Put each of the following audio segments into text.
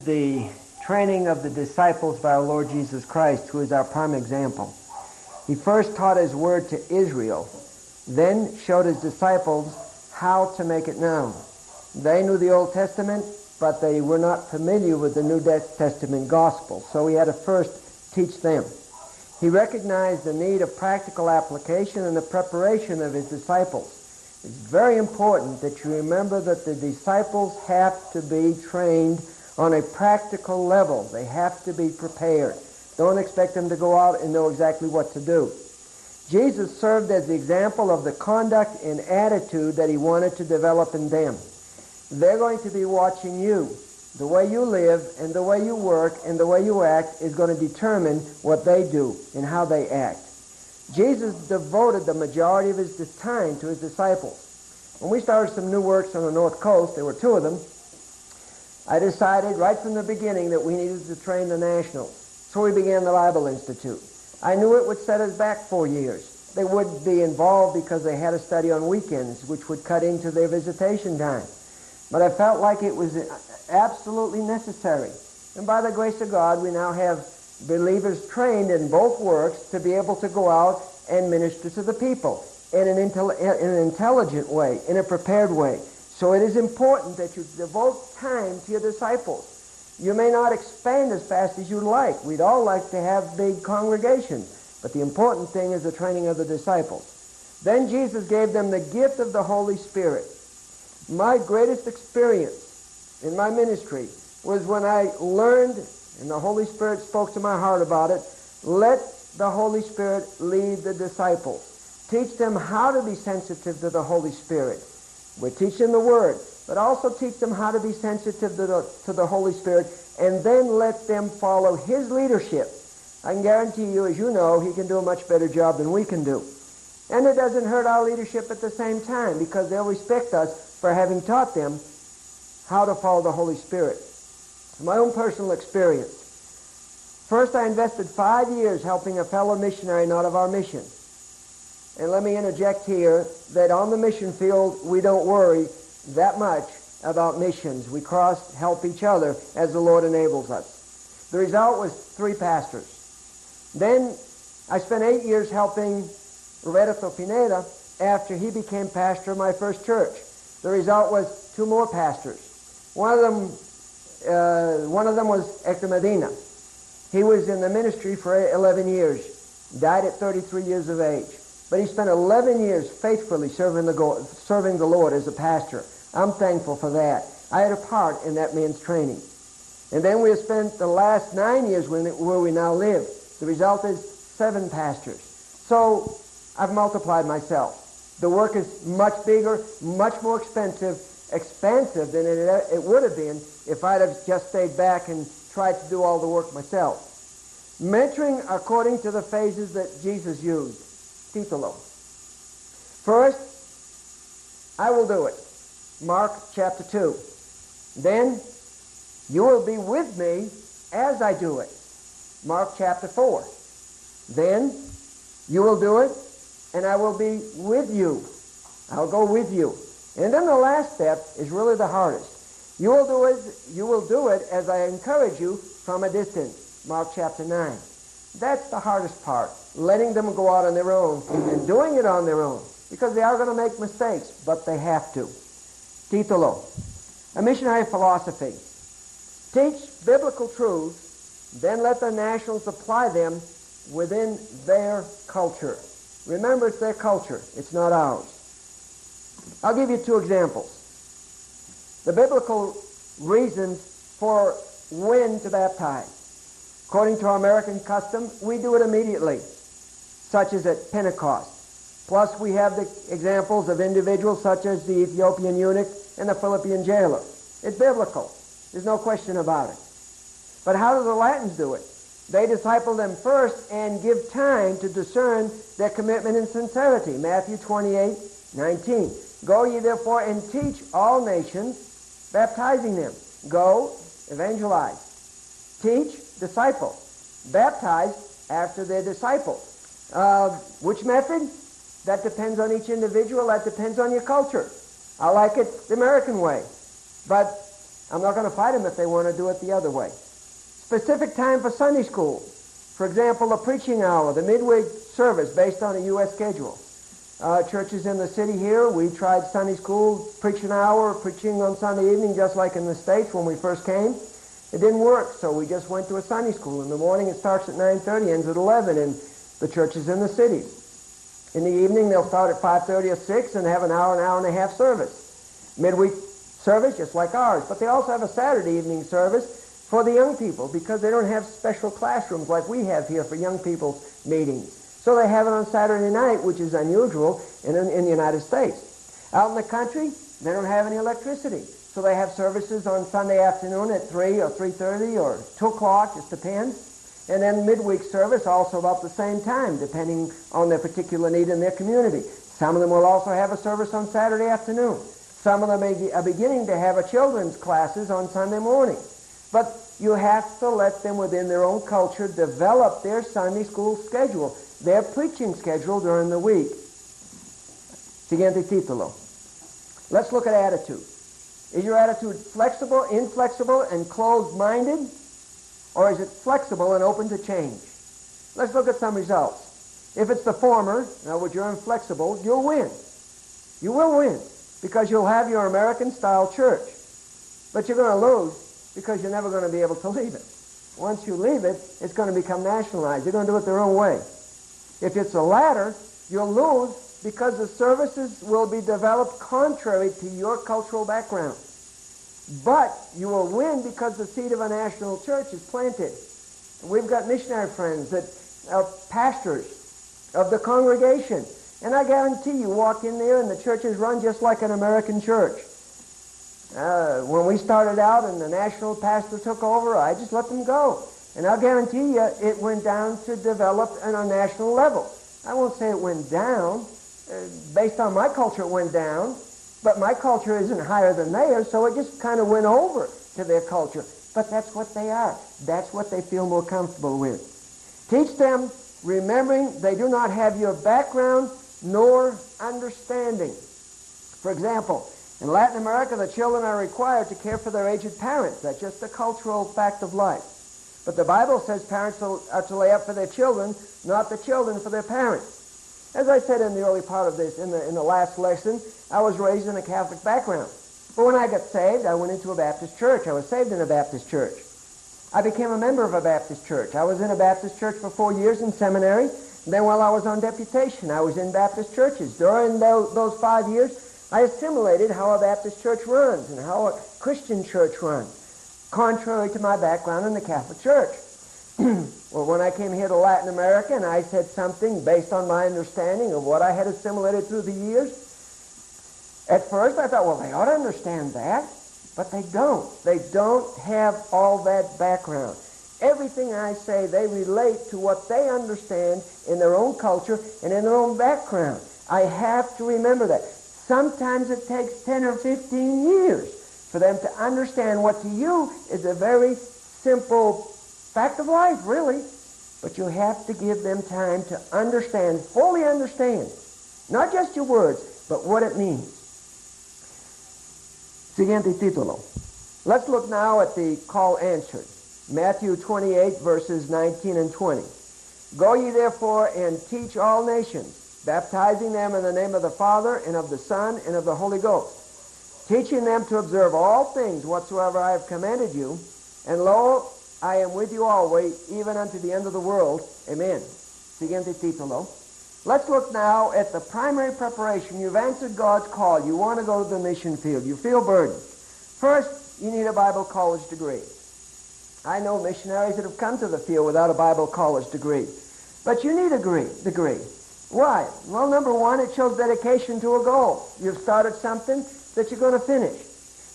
the training of the disciples by our Lord Jesus Christ, who is our prime example. He first taught his word to Israel, then showed his disciples how to make it known. They knew the Old Testament, but they were not familiar with the New Testament gospel, so he had to first teach them. He recognized the need of practical application and the preparation of his disciples. It's very important that you remember that the disciples have to be trained on a practical level. They have to be prepared. Don't expect them to go out and know exactly what to do. Jesus served as the example of the conduct and attitude that he wanted to develop in them. They're going to be watching you. The way you live and the way you work and the way you act is going to determine what they do and how they act. Jesus devoted the majority of his time to his disciples. When we started some new works on the North Coast, there were two of them, I decided right from the beginning that we needed to train the nationals. So we began the Bible Institute. I knew it would set us back 4 years. They wouldn't be involved because they had to study on weekends, which would cut into their visitation time. But I felt like it was absolutely necessary. And by the grace of God, we now have believers trained in both works to be able to go out and minister to the people in an intelligent way, in a prepared way. So it is important that you devote time to your disciples. You may not expand as fast as you'd like. We'd all like to have big congregations. But the important thing is the training of the disciples. Then Jesus gave them the gift of the Holy Spirit. My greatest experience in my ministry was when I learned, and the Holy Spirit spoke to my heart about it, let the Holy Spirit lead the disciples. Teach them how to be sensitive to the Holy Spirit. We teach them the Word, but also teach them how to be sensitive to the Holy Spirit, and then let them follow His leadership. I can guarantee you, as you know, He can do a much better job than we can do. And it doesn't hurt our leadership at the same time, because they'll respect us for having taught them how to follow the Holy Spirit. My own personal experience. First, I invested 5 years helping a fellow missionary not of our mission. And let me interject here that on the mission field, we don't worry that much about missions. We help each other as the Lord enables us. The result was 3 pastors. Then I spent 8 years helping Roberto Pineda after he became pastor of my first church. The result was 2 more pastors. One of them was Hector Medina. He was in the ministry for 11 years, died at 33 years of age. But he spent 11 years faithfully serving the Lord as a pastor. I'm thankful for that. I had a part in that man's training. And then we have spent the last 9 years where we now live. The result is 7 pastors. So I've multiplied myself. The work is much bigger, much more expansive than it would have been if I'd have just stayed back and tried to do all the work myself. Mentoring according to the phases that Jesus used. Titulo. First, I will do it. Mark chapter 2. Then, you will be with me as I do it. Mark chapter 4. Then, you will do it, and I will be with you. I'll go with you. And then the last step is really the hardest. You will do it as I encourage you from a distance. Mark chapter 9. That's the hardest part, letting them go out on their own and doing it on their own, because they are going to make mistakes, but they have to. Titulo, a missionary philosophy. Teach biblical truths, then let the nationals apply them within their culture. Remember, it's their culture, it's not ours. I'll give you 2 examples. The biblical reasons for when to baptize. According to our American custom, we do it immediately, such as at Pentecost. Plus, we have the examples of individuals such as the Ethiopian eunuch and the Philippian jailer. It's biblical. There's no question about it. But how do the Latins do it? They disciple them first and give time to discern their commitment and sincerity. Matthew 28:19. Go ye therefore and teach all nations, baptizing them. Go, evangelize. Teach, disciple. Baptize after their disciples. Which method? That depends on each individual. That depends on your culture. I like it the American way. But I'm not going to fight them if they want to do it the other way. Specific time for Sunday school. For example, the preaching hour, the midweek service based on a U.S. schedule. Churches in the city here, we tried Sunday school, preaching hour, preaching on Sunday evening, just like in the States when we first came. It didn't work, so we just went to a Sunday school. In the morning it starts at 9:30, ends at 11 in the churches in the cities. In the evening they'll start at 5:30 or 6 and have an hour and a half service. Midweek service just like ours, but they also have a Saturday evening service for the young people because they don't have special classrooms like we have here for young people's meetings. So they have it on Saturday night, which is unusual in the United States. Out in the country, they don't have any electricity. So they have services on Sunday afternoon at 3 or 3:30 or 2 o'clock, just depends. And then midweek service also about the same time, depending on their particular need in their community. Some of them will also have a service on Saturday afternoon. Some of them are beginning to have a children's classes on Sunday morning. But you have to let them within their own culture develop their Sunday school schedule, their preaching schedule during the week. Siguiente título. Let's look at attitude. Is your attitude flexible, inflexible, and closed-minded? Or is it flexible and open to change? Let's look at some results. If it's the former, in other words, you're inflexible, you'll win. You will win because you'll have your American-style church. But you're going to lose because you're never going to be able to leave it. Once you leave it, it's going to become nationalized. They're going to do it their own way. If it's the latter, you'll lose because the services will be developed contrary to your cultural background. But you will win because the seed of a national church is planted. We've got missionary friends that are pastors of the congregation. And I guarantee you walk in there and the church is run just like an American church. When we started out and the national pastor took over, I just let them go. And I'll guarantee you it went down to develop on a national level. I won't say it went down. Based on my culture, it went down. But my culture isn't higher than theirs, so it just kind of went over to their culture. But that's what they are. That's what they feel more comfortable with. Teach them, remembering they do not have your background nor understanding. For example, in Latin America, the children are required to care for their aged parents. That's just a cultural fact of life. But the Bible says parents are to lay up for their children, not the children for their parents. As I said in the early part of this, in the last lesson, I was raised in a Catholic background. But when I got saved, I went into a Baptist church. I was saved in a Baptist church. I became a member of a Baptist church. I was in a Baptist church for 4 years in seminary. Then while I was on deputation, I was in Baptist churches. During those 5 years, I assimilated how a Baptist church runs and how a Christian church runs, contrary to my background in the Catholic Church. Well, when I came here to Latin America and I said something based on my understanding of what I had assimilated through the years, at first I thought, well, they ought to understand that, but they don't. They don't have all that background. Everything I say, they relate to what they understand in their own culture and in their own background. I have to remember that. Sometimes it takes 10 or 15 years for them to understand what to you is a very simple fact of life, really. But you have to give them time to understand, fully understand, not just your words, but what it means. Siguiente título. Let's look now at the call answered. Matthew 28, verses 19 and 20. Go ye therefore and teach all nations, baptizing them in the name of the Father and of the Son and of the Holy Ghost, teaching them to observe all things whatsoever I have commanded you. And lo, I am with you always, even unto the end of the world. Amen. Siguiente título. Let's look now at the primary preparation. You've answered God's call. You want to go to the mission field. You feel burdened. First, you need a Bible college degree. I know missionaries that have come to the field without a Bible college degree. But you need a degree. Why? Well, number one, it shows dedication to a goal. You've started something that you're going to finish.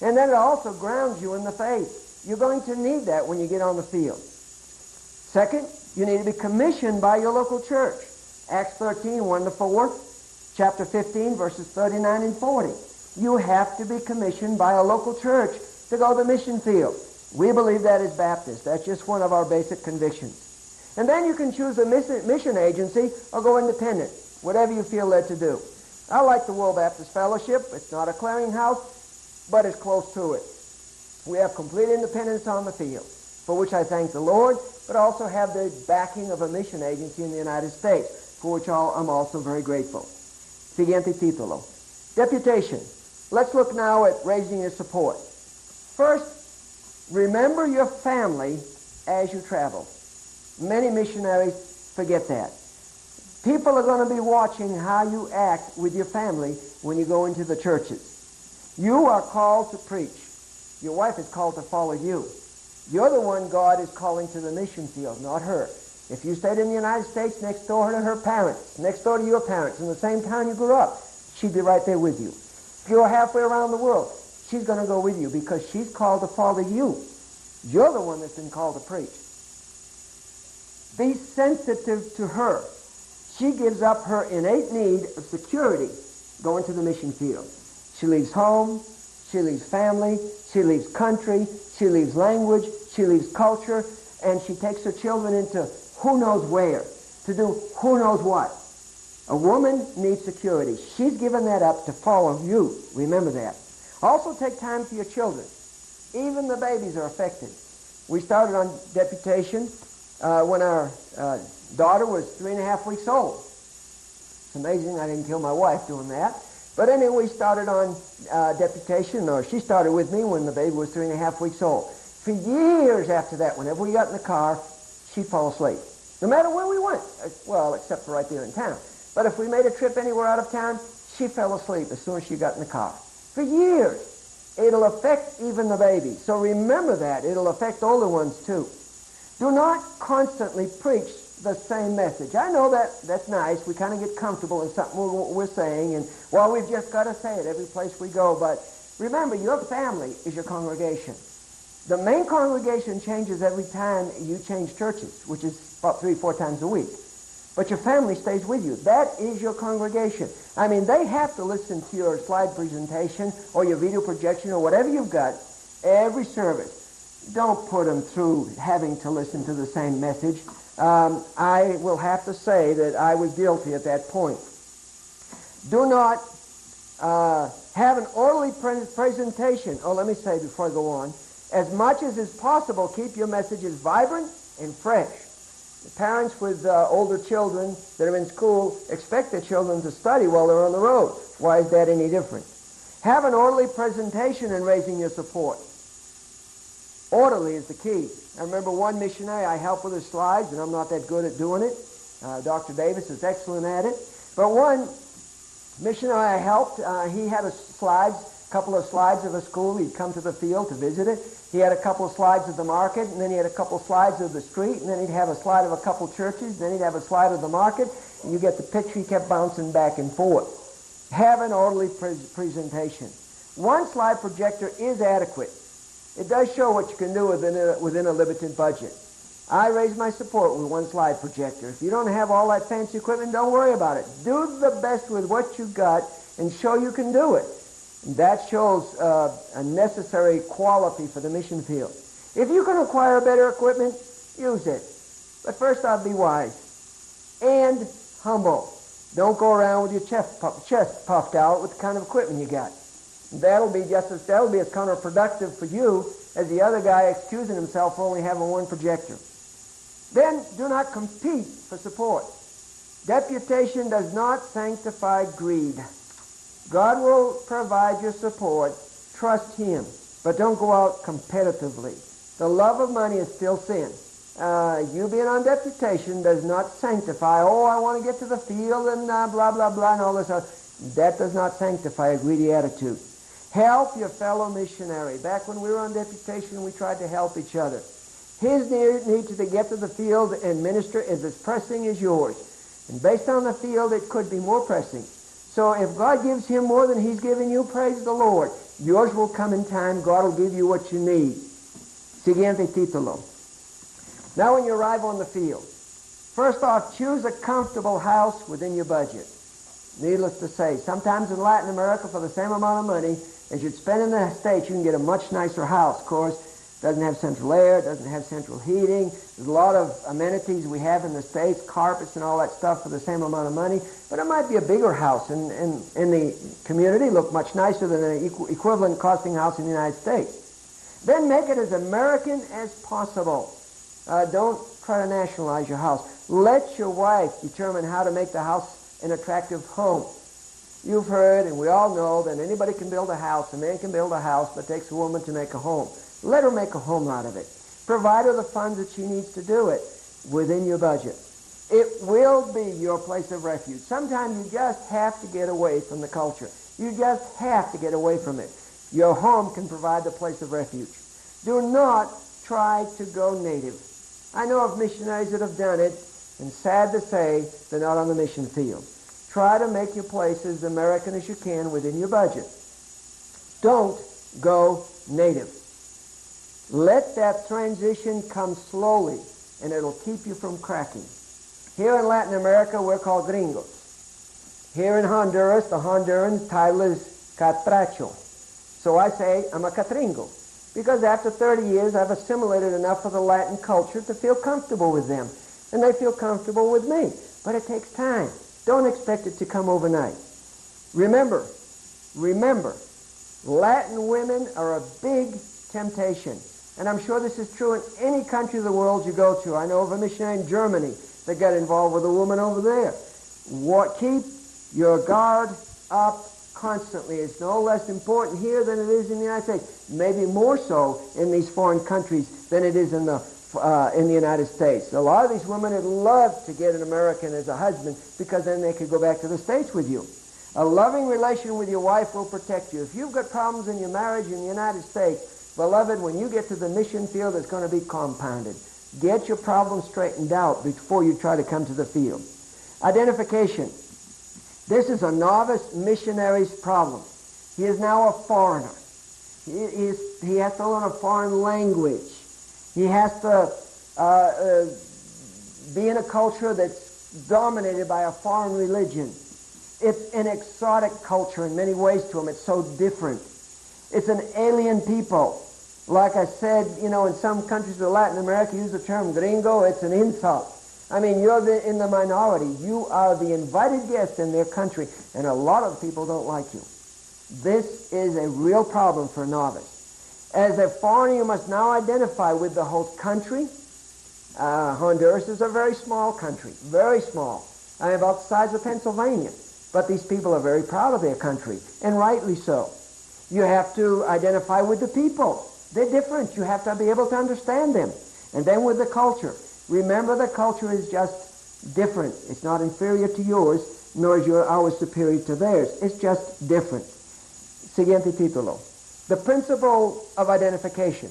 And then it also grounds you in the faith. You're going to need that when you get on the field. Second, you need to be commissioned by your local church. Acts 13, 1-4, chapter 15, verses 39 and 40. You have to be commissioned by a local church to go to the mission field. We believe that as Baptists. That's just one of our basic convictions. And then you can choose a mission agency or go independent, whatever you feel led to do. I like the World Baptist Fellowship. It's not a clearinghouse, but it's close to it. We have complete independence on the field, for which I thank the Lord, but also have the backing of a mission agency in the United States, for which I'm also very grateful. Siguiente título. Deputation. Let's look now at raising your support. First, remember your family as you travel. Many missionaries forget that. People are going to be watching how you act with your family when you go into the churches. You are called to preach. Your wife is called to follow you. You're the one God is calling to the mission field, not her. If you stayed in the United States next door to her parents, next door to your parents, in the same town you grew up, she'd be right there with you. If you were halfway around the world, she's going to go with you because she's called to follow you. You're the one that's been called to preach. Be sensitive to her. She gives up her innate need of security going to the mission field. She leaves home, she leaves family, she leaves country, she leaves language, she leaves culture, and she takes her children into who knows where to do who knows what. A woman needs security. She's given that up to follow you. Remember that. Also take time for your children. Even the babies are affected. We started on deputation when our daughter was 3.5 weeks old. It's amazing I didn't kill my wife doing that. But anyway, we started on deputation, or she started with me when the baby was 3.5 weeks old. For years after that, whenever we got in the car, she'd fall asleep. No matter where we went. Well, except for right there in town. But if we made a trip anywhere out of town, she fell asleep as soon as she got in the car. For years. It'll affect even the baby. So remember that. It'll affect older ones too. Do not constantly preach the same message. I know that's nice. We kind of get comfortable in something we're saying, and well, we've just got to say it every place we go. But remember, your family is your congregation. The main congregation changes every time you change churches, which is about 3-4 times a week. But your family stays with you. That is your congregation. I mean, they have to listen to your slide presentation or your video projection or whatever you've got every service. Don't put them through having to listen to the same message. I will have to say that I was guilty at that point. Do not have an orderly presentation. Oh, let me say before I go on, as much as is possible, keep your messages vibrant and fresh. The parents with older children that are in school expect their children to study while they're on the road. Why is that any different? Have an orderly presentation in raising your support. Orderly is the key. I remember one missionary I helped with his slides, and I'm not that good at doing it. Dr. Davis is excellent at it. But one missionary I helped, he had a couple of slides of a school. He'd come to the field to visit it. He had a couple of slides of the market, and then he had a couple of slides of the street, and then he'd have a slide of a couple of churches, and then he'd have a slide of the market, and you get the picture. He kept bouncing back and forth. Have an orderly presentation. One slide projector is adequate. It does show what you can do within a limited budget. I raise my support with one slide projector. If you don't have all that fancy equipment, don't worry about it. Do the best with what you got and show you can do it. That shows a necessary quality for the mission field. If you can acquire better equipment, use it. But first off, be wise and humble. Don't go around with your chest puffed out with the kind of equipment you got. That'll be as counterproductive for you as the other guy excusing himself for only having one projector. Then do not compete for support. Deputation does not sanctify greed. God will provide your support. Trust Him. But don't go out competitively. The love of money is still sin. You being on deputation does not sanctify, oh, I want to get to the field and blah, blah, blah, and all this other. That does not sanctify a greedy attitude. Help your fellow missionary. Back when we were on deputation, we tried to help each other. His need to get to the field and minister is as pressing as yours. And based on the field, it could be more pressing. So if God gives him more than He's giving you, praise the Lord. Yours will come in time. God will give you what you need. Siguiente título. Now when you arrive on the field, first off, choose a comfortable house within your budget. Needless to say, sometimes in Latin America, for the same amount of money as you'd spend in the States, you can get a much nicer house. Of course, it doesn't have central air, it doesn't have central heating. There's a lot of amenities we have in the States, carpets and all that stuff for the same amount of money. But it might be a bigger house in the community, look much nicer than an equivalent costing house in the United States. Then make it as American as possible. Don't try to nationalize your house. Let your wife determine how to make the house an attractive home. You've heard, and we all know, that anybody can build a house. A man can build a house, but it takes a woman to make a home. Let her make a home out of it. Provide her the funds that she needs to do it within your budget. It will be your place of refuge. Sometimes you just have to get away from the culture. You just have to get away from it. Your home can provide the place of refuge. Do not try to go native. I know of missionaries that have done it, and sad to say, they're not on the mission field. Try to make your place as American as you can within your budget. Don't go native. Let that transition come slowly, and it'll keep you from cracking. Here in Latin America, we're called gringos. Here in Honduras, the Honduran title is catracho. So I say I'm a catringo, because after 30 years, I've assimilated enough of the Latin culture to feel comfortable with them, and they feel comfortable with me. But it takes time. Don't expect it to come overnight. Remember, Latin women are a big temptation. And I'm sure this is true in any country of the world you go to. I know of a missionary in Germany that got involved with a woman over there. Keep your guard up constantly. It's no less important here than it is in the United States. Maybe more so in these foreign countries than it is in the United States. A lot of these women would love to get an American as a husband, because then they could go back to the States with you. A loving relation with your wife will protect you. If you've got problems in your marriage in the United States, beloved, when you get to the mission field, it's going to be compounded. Get your problems straightened out before you try to come to the field. Identification. This is a novice missionary's problem. He is now a foreigner. He has to learn a foreign language. He has to be in a culture that's dominated by a foreign religion. It's an exotic culture in many ways to him. It's so different. It's an alien people. Like I said, in some countries of Latin America, use the term gringo. It's an insult. I mean, you're in the minority. You are the invited guest in their country, and a lot of people don't like you. This is a real problem for a novice. As a foreigner, you must now identify with the host country. Honduras is a very small country, very small. About the size of Pennsylvania. But these people are very proud of their country, and rightly so. You have to identify with the people. They're different. You have to be able to understand them. And then with the culture. Remember, the culture is just different. It's not inferior to yours, nor is ours superior to theirs. It's just different. Siguiente título. The principle of identification.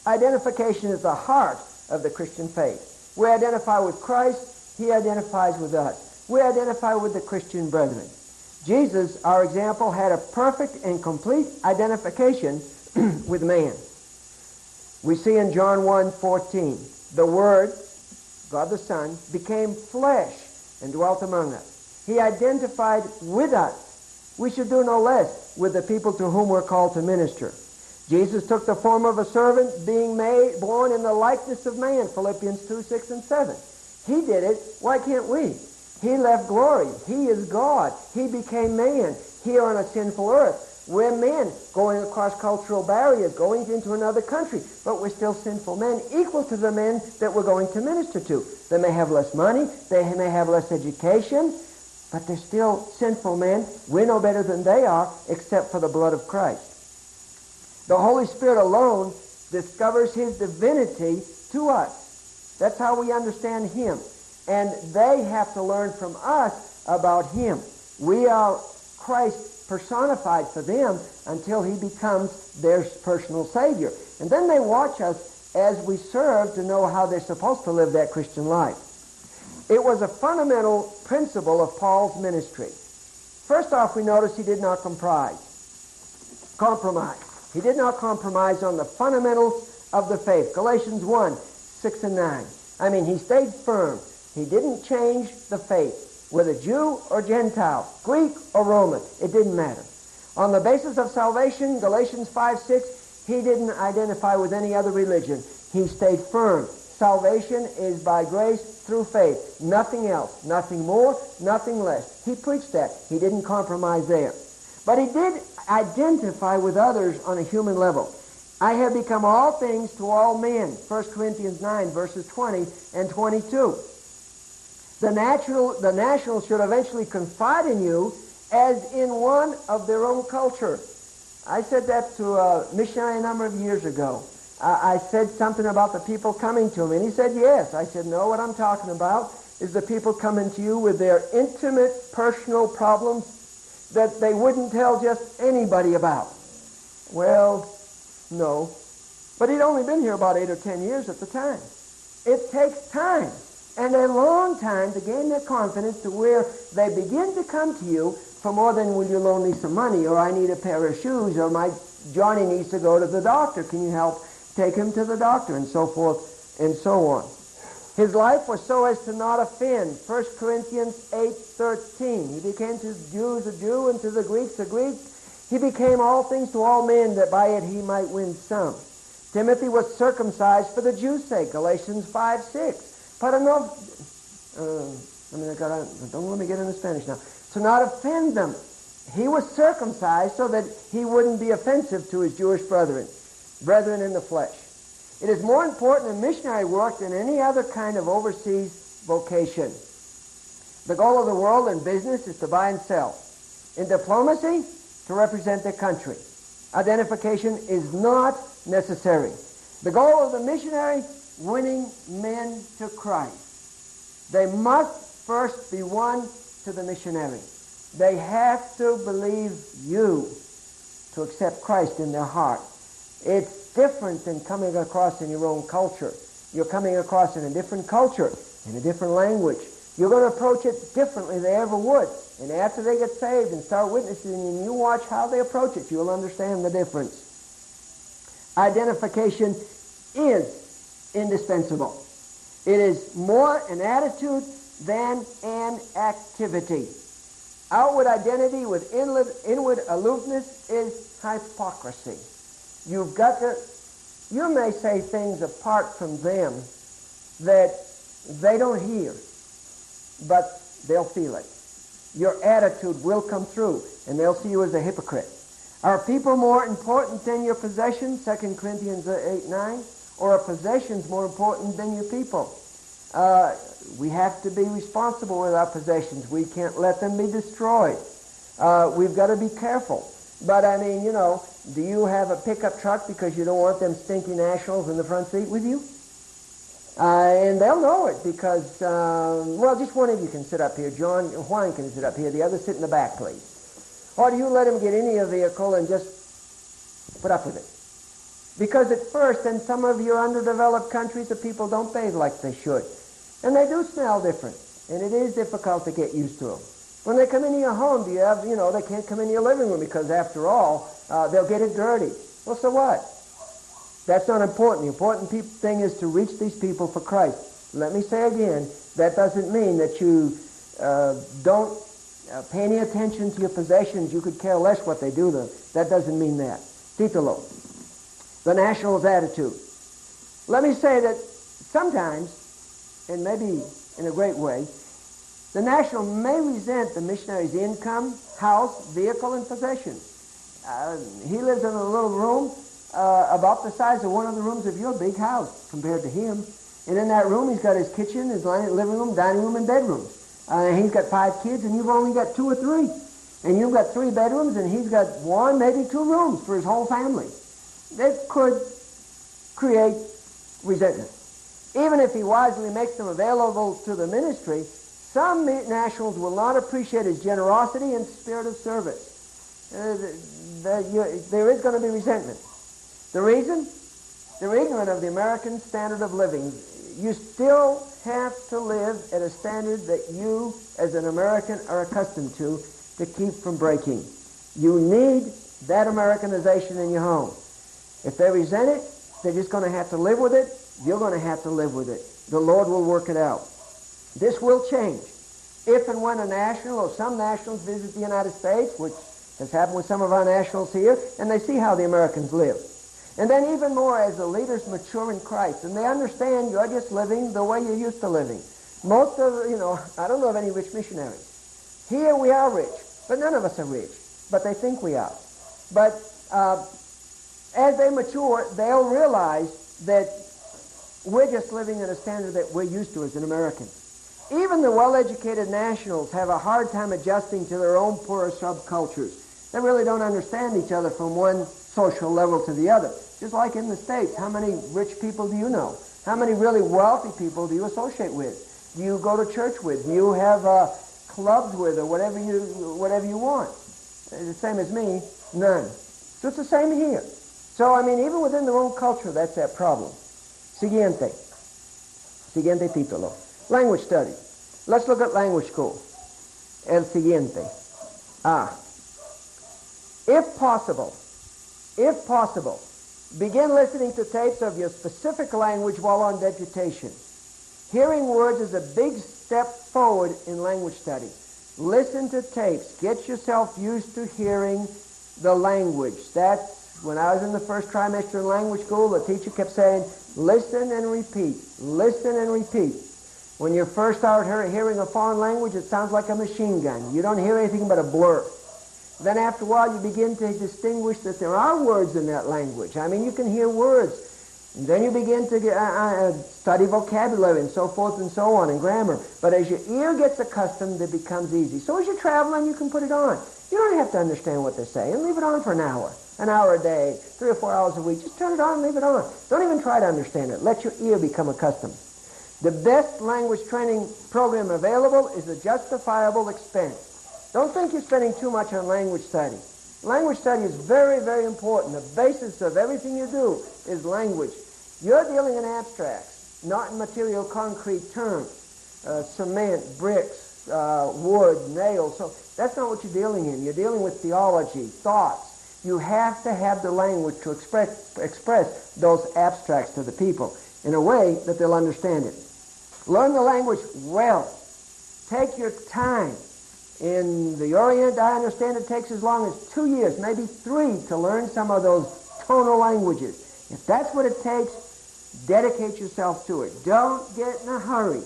Identification is the heart of the Christian faith. We identify with Christ. He identifies with us. We identify with the Christian brethren. Jesus, our example, had a perfect and complete identification with man. We see in John 1:14, the Word, God the Son, became flesh and dwelt among us. He identified with us. We should do no less with the people to whom we're called to minister. Jesus took the form of a servant, being born in the likeness of man, Philippians 2:6 and 7. He did it. Why can't we? He left glory. He is God. He became man here on a sinful earth. We're men going across cultural barriers, going into another country, but we're still sinful men, equal to the men that we're going to minister to. They may have less money, they may have less education, but they're still sinful men. We're no better than they are, except for the blood of Christ. The Holy Spirit alone discovers His divinity to us. That's how we understand Him. And they have to learn from us about Him. We are Christ personified for them until He becomes their personal Savior. And then they watch us as we serve to know how they're supposed to live that Christian life. It was a fundamental principle of Paul's ministry. First off, we notice he did not compromise. He did not compromise on the fundamentals of the faith. Galatians 1:6 and 9. He stayed firm. He didn't change the faith. Whether Jew or Gentile, Greek or Roman, it didn't matter. On the basis of salvation, Galatians 5:6, he didn't identify with any other religion. He stayed firm. Salvation is by grace through faith. Nothing else. Nothing more, nothing less. He preached that. He didn't compromise there. But he did identify with others on a human level. I have become all things to all men. 1 Corinthians 9, verses 20 and 22. The nationals should eventually confide in you as in one of their own culture. I said that to a missionary a number of years ago. I said something about the people coming to him, and he said yes. I said, no, what I'm talking about is the people coming to you with their intimate, personal problems that they wouldn't tell just anybody about. Well, no. But he'd only been here about 8 or 10 years at the time. It takes time, and a long time, to gain their confidence to where they begin to come to you for more than, will you loan me some money, or I need a pair of shoes, or my Johnny needs to go to the doctor. Can you help take him to the doctor, and so forth and so on. His life was so as to not offend. 1 Corinthians 8:13. He became to the Jews a Jew, and to the Greeks a Greek. He became all things to all men, that by it he might win some. Timothy was circumcised for the Jews' sake. Galatians 5:6. Don't let me get into Spanish now. To not offend them. He was circumcised so that he wouldn't be offensive to his Jewish brethren in the flesh. It is more important in missionary work than any other kind of overseas vocation. The goal of the world in business is to buy and sell. In diplomacy, to represent their country. Identification is not necessary. The goal of the missionary, winning men to Christ. They must first be won to the missionary. They have to believe you to accept Christ in their heart. It's different than coming across in your own culture. You're coming across in a different culture, in a different language. You're going to approach it differently than they ever would. And after they get saved and start witnessing, and you watch how they approach it, you'll understand the difference. Identification is indispensable. It is more an attitude than an activity. Outward identity with inward aloofness is hypocrisy. You've got to, you may say things apart from them that they don't hear, but they'll feel it. Your attitude will come through, and they'll see you as a hypocrite. Are people more important than your possessions? 2 Corinthians 8:9. Or are possessions more important than your people? We have to be responsible with our possessions. We can't let them be destroyed. We've got to be careful. But I mean, you know, do you have a pickup truck because you don't want them stinky nationals in the front seat with you? And they'll know it because, well, just one of you can sit up here. Juan can sit up here. The other sit in the back, please. Or do you let them get in your vehicle and just put up with it? Because at first, in some of your underdeveloped countries, the people don't bathe like they should. And they do smell different. And it is difficult to get used to them. When they come into your home, do you have, you know, they can't come into your living room because, after all, they'll get it dirty. Well, so what? That's not important. The important thing is to reach these people for Christ. Let me say again, that doesn't mean that you don't pay any attention to your possessions. You could care less what they do to them. That doesn't mean that. Titulo, the national's attitude. Let me say that sometimes, and maybe in a great way, the national may resent the missionary's income, house, vehicle, and possessions. He lives in a little room about the size of one of the rooms of your big house compared to him. And in that room, he's got his kitchen, his living room, dining room, and bedrooms. He's got 5 kids, and you've only got 2 or 3. And you've got 3 bedrooms, and he's got 1, maybe 2 rooms for his whole family. That could create resentment. Even if he wisely makes them available to the ministry, some nationals will not appreciate his generosity and spirit of service. There is going to be resentment. The reason? They're ignorant of the American standard of living. You still have to live at a standard that you, as an American, are accustomed to keep from breaking. You need that Americanization in your home. If they resent it, they're just going to have to live with it. You're going to have to live with it. The Lord will work it out. This will change. If and when a national or some nationals visit the United States, which has happened with some of our nationals here, and they see how the Americans live. And then even more as the leaders mature in Christ, and they understand you're just living the way you're used to living. Most of, I don't know of any rich missionaries. Here we are rich, but none of us are rich. But they think we are. But As they mature, they'll realize that we're just living in a standard that we're used to as an American. Even the well-educated nationals have a hard time adjusting to their own poorer subcultures. They really don't understand each other from one social level to the other. Just like in the States, how many rich people do you know? How many really wealthy people do you associate with? Do you go to church with? Do you have clubs with, or whatever you want? The same as me, none. So it's the same here. So, I mean, even within their own culture, that's that problem. Siguiente título. Language study. Let's look at language school. El siguiente. If possible, begin listening to tapes of your specific language while on deputation. Hearing words is a big step forward in language study. Listen to tapes. Get yourself used to hearing the language. That's when I was in the first trimester in language school, the teacher kept saying, listen and repeat, listen and repeat. When you first start hearing a foreign language, it sounds like a machine gun. You don't hear anything but a blur. Then after a while, you begin to distinguish that there are words in that language. I mean, you can hear words. And then you begin to study vocabulary and so forth and so on, and grammar. But as your ear gets accustomed, it becomes easy. So as you're traveling, you can put it on. You don't have to understand what they're saying. Leave it on for an hour a day, 3 or 4 hours a week. Just turn it on and leave it on. Don't even try to understand it. Let your ear become accustomed. The best language training program available is a justifiable expense. Don't think you're spending too much on language study. Language study is very, very important. The basis of everything you do is language. You're dealing in abstracts, not in material, concrete terms. Cement, bricks, wood, nails. So that's not what you're dealing in. You're dealing with theology, thoughts. You have to have the language to express those abstracts to the people in a way that they'll understand it. Learn the language well. Take your time. In the Orient, I understand it takes as long as 2 years, maybe 3, to learn some of those tonal languages. If that's what it takes, dedicate yourself to it. Don't get in a hurry.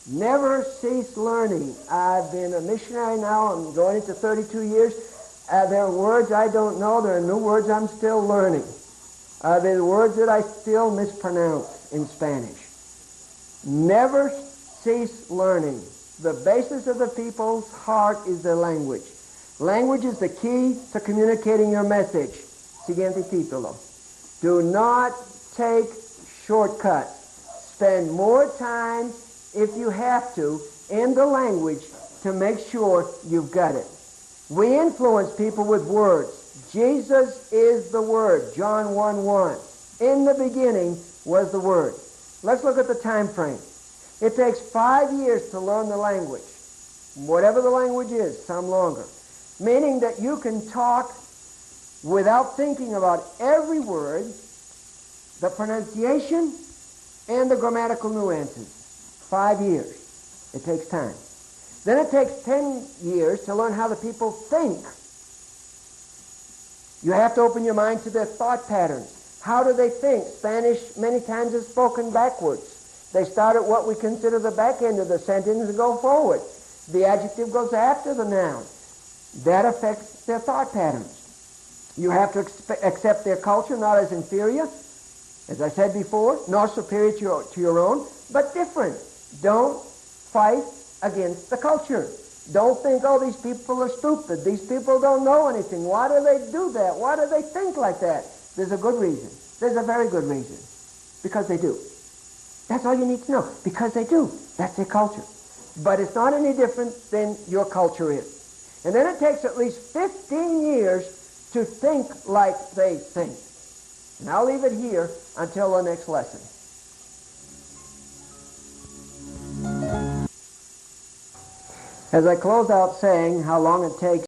Never cease learning. I've been a missionary now. I'm going into 32 years. There are words I don't know. There are new words I'm still learning. There are words that I still mispronounce in Spanish. Never cease learning. The basis of the people's heart is their language. Language is the key to communicating your message. Siguiente título. Do not take shortcuts. Spend more time, if you have to, in the language to make sure you've got it. We influence people with words. Jesus is the Word. John 1:1. In the beginning was the Word. Let's look at the time frame. It takes 5 years to learn the language. Whatever the language is, some longer. Meaning that you can talk without thinking about every word, the pronunciation, and the grammatical nuances. 5 years. It takes time. Then it takes 10 years to learn how the people think. You have to open your mind to their thought patterns. How do they think? Spanish many times is spoken backwards. They start at what we consider the back end of the sentence and go forward. The adjective goes after the noun. That affects their thought patterns. You have to accept their culture not as inferior, as I said before, nor superior to your own, but different. Don't fight against the culture. Don't think, oh, these people are stupid. These people don't know anything. Why do they do that? Why do they think like that? There's a good reason. There's a very good reason. Because they do. That's all you need to know. Because they do. That's their culture. But it's not any different than your culture is. And then it takes at least 15 years to think like they think. And I'll leave it here until the next lesson. As I close out saying how long it takes